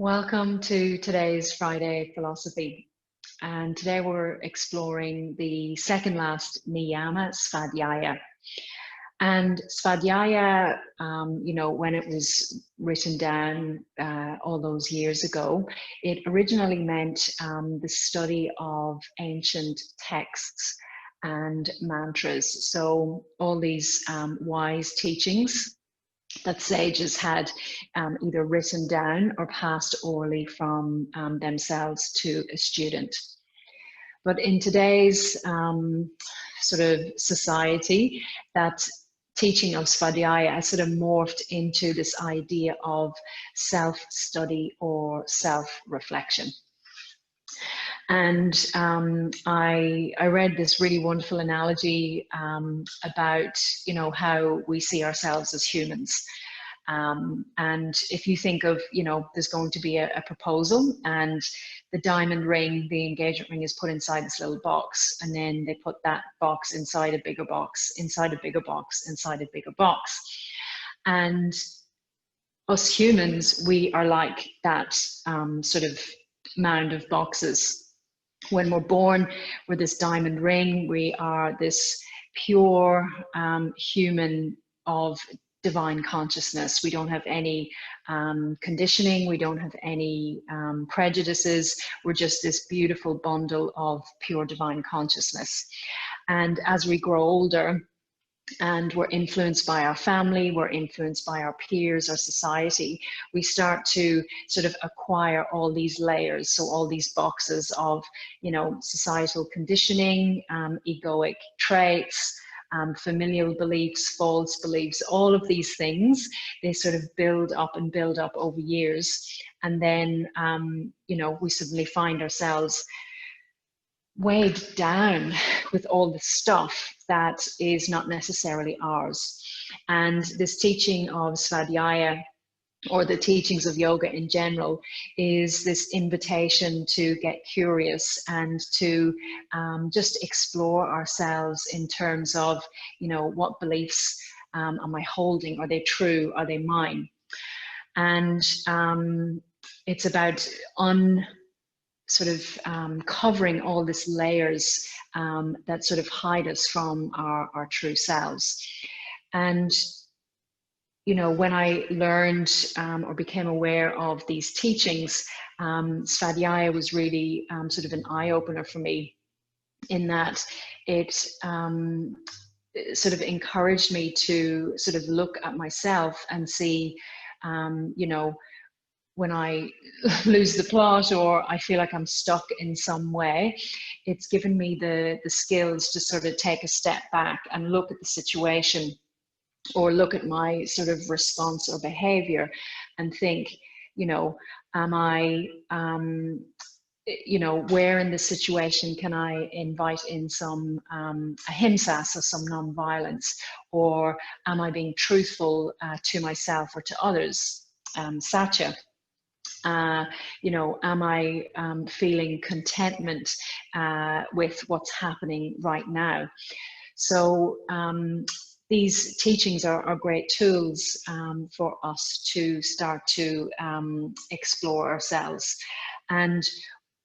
Welcome to today's Friday Philosophy. And today we're exploring the second last niyama, Svadhyaya. And Svadhyaya, when it was written down all those years ago, it originally meant the study of ancient texts and mantras. So all these wise teachings that sages had either written down or passed orally from themselves to a student. But in today's sort of society, that teaching of Svadhyaya has sort of morphed into this idea of self-study or self-reflection. And I read this really wonderful analogy about, how we see ourselves as humans. And if you think of, there's going to be a proposal, and the diamond ring, the engagement ring, is put inside this little box, and then they put that box inside a bigger box, inside a bigger box, inside a bigger box. And us humans, we are like that sort of mound of boxes. When we're born, we're this diamond ring. We are this pure human of divine consciousness. We don't have any conditioning. We don't have any prejudices. We're just this beautiful bundle of pure divine consciousness. And as we grow older, and we're influenced by our family, we're influenced by our peers, our society, we start to sort of acquire all these layers. So all these boxes of, societal conditioning, egoic traits, familial beliefs, false beliefs, all of these things, they sort of build up and build up over years. And then, we suddenly find ourselves weighed down with all the stuff that is not necessarily ours. And this teaching of Svadhyaya, or the teachings of yoga in general, is this invitation to get curious and to just explore ourselves in terms of, what beliefs am I holding? Are they true? Are they mine? And it's about covering all these layers that sort of hide us from our true selves. And, when I learned or became aware of these teachings, Svadhyaya was really sort of an eye-opener for me, in that it sort of encouraged me to sort of look at myself and see, when I lose the plot or I feel like I'm stuck in some way, it's given me the skills to sort of take a step back and look at the situation, or look at my sort of response or behavior, and think, am I, where in the situation can I invite in some ahimsa, so some non-violence, or am I being truthful to myself or to others, satya. Am I feeling contentment with what's happening right now? So these teachings are great tools for us to start to explore ourselves. And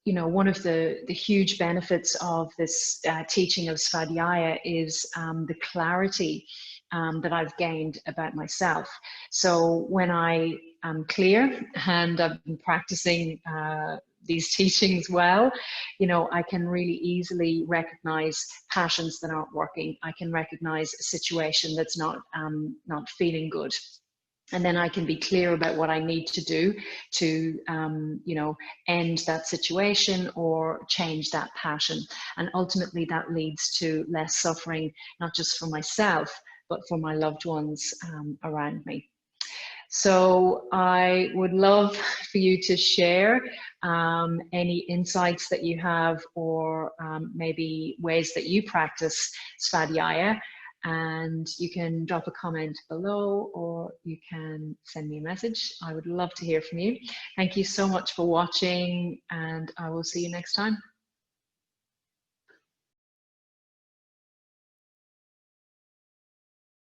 one of the huge benefits of this teaching of Svadhyaya is the clarity that I've gained about myself. So when I am clear and I've been practicing these teachings well, I can really easily recognize patterns that aren't working. I can recognize a situation that's not feeling good. And then I can be clear about what I need to do to, end that situation or change that pattern. And ultimately that leads to less suffering, not just for myself, but for my loved ones around me. So I would love for you to share any insights that you have, or maybe ways that you practice Svadhyaya. And you can drop a comment below, or you can send me a message. I would love to hear from you. Thank you so much for watching, and I will see you next time.